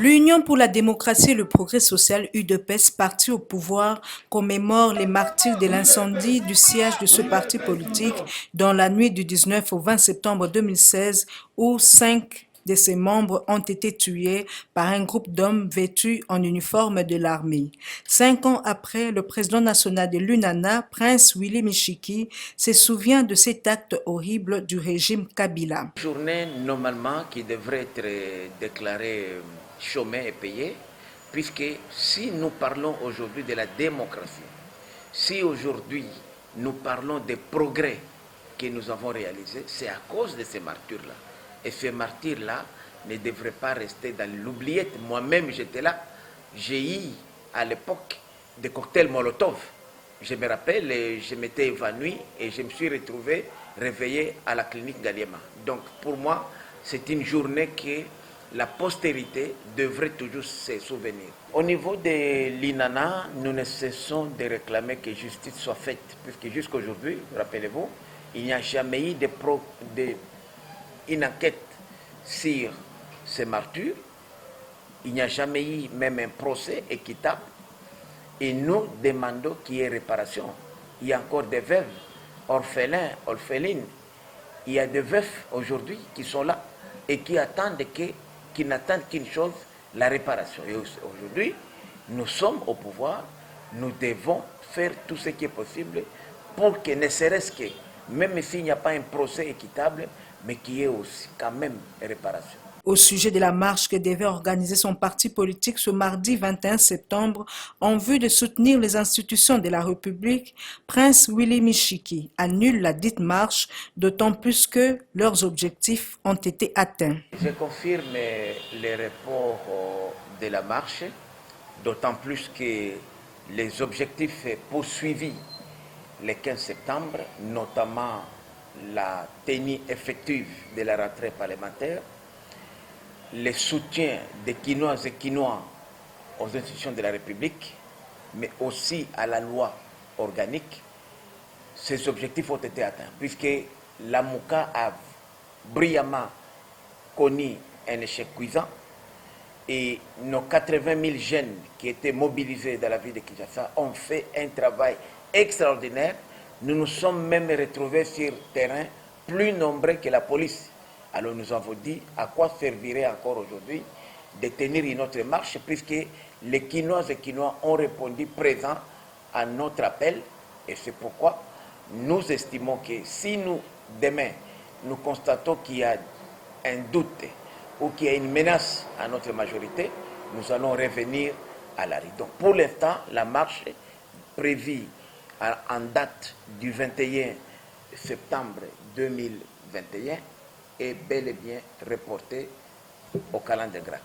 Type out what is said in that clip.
L'Union pour la démocratie et le progrès social UDPS, parti au pouvoir, commémore les martyrs de l'incendie du siège de ce parti politique dans la nuit du 19 au 20 septembre 2016 où 5 de ses membres ont été tués par un groupe d'hommes vêtus en uniforme de l'armée. 5 ans après, le président national de l'UNANA, Prince Willy Michiki, se souvient de cet acte horrible du régime Kabila. Journée normalement qui devrait être déclarée chômée et payée, puisque si nous parlons aujourd'hui de la démocratie, si aujourd'hui nous parlons des progrès que nous avons réalisés, c'est à cause de ces martyrs-là. Et ces martyrs-là ne devraient pas rester dans l'oubliette. Moi-même, j'étais là. J'ai eu à l'époque des cocktails Molotov. Je me rappelle, je m'étais évanoui et je me suis retrouvé réveillé à la clinique Galiema. Donc pour moi, c'est une journée que la postérité devrait toujours se souvenir. Au niveau de l'INANA, nous ne cessons de réclamer que justice soit faite, puisque jusqu'à aujourd'hui, rappelez-vous, il n'y a jamais eu une enquête sur ces martyrs, il n'y a jamais eu même un procès équitable, et nous demandons qu'il y ait réparation. Il y a encore des veuves, orphelins, orphelines. Il y a des veufs aujourd'hui qui sont là et qui n'attendent qu'une chose, la réparation. Et aujourd'hui, nous sommes au pouvoir, nous devons faire tout ce qui est possible pour que ne serait-ce que, même s'il n'y a pas un procès équitable, mais qu'il y ait aussi quand même réparation. Au sujet de la marche que devait organiser son parti politique ce mardi 21 septembre en vue de soutenir les institutions de la République, Prince Willy Michiki annule la dite marche, d'autant plus que leurs objectifs ont été atteints. Je confirme les reports de la marche, d'autant plus que les objectifs poursuivis le 15 septembre, notamment la tenue effective de la rentrée parlementaire, le soutien des Quinoises et Quinois aux institutions de la République, mais aussi à la loi organique, ces objectifs ont été atteints, puisque la MOUCA a brillamment connu un échec cuisant et nos 80 000 jeunes qui étaient mobilisés dans la ville de Kinshasa ont fait un travail extraordinaire. Nous nous sommes même retrouvés sur terrain plus nombreux que la police. Alors nous avons dit à quoi servirait encore aujourd'hui de tenir une autre marche, puisque les Quinoises et Quinois ont répondu présent à notre appel, et c'est pourquoi nous estimons que si nous, demain, nous constatons qu'il y a un doute ou qu'il y a une menace à notre majorité, nous allons revenir à la rue. Donc pour l'instant, la marche prévue en date du 21 septembre 2021 est bel et bien reportée au calendrier grec.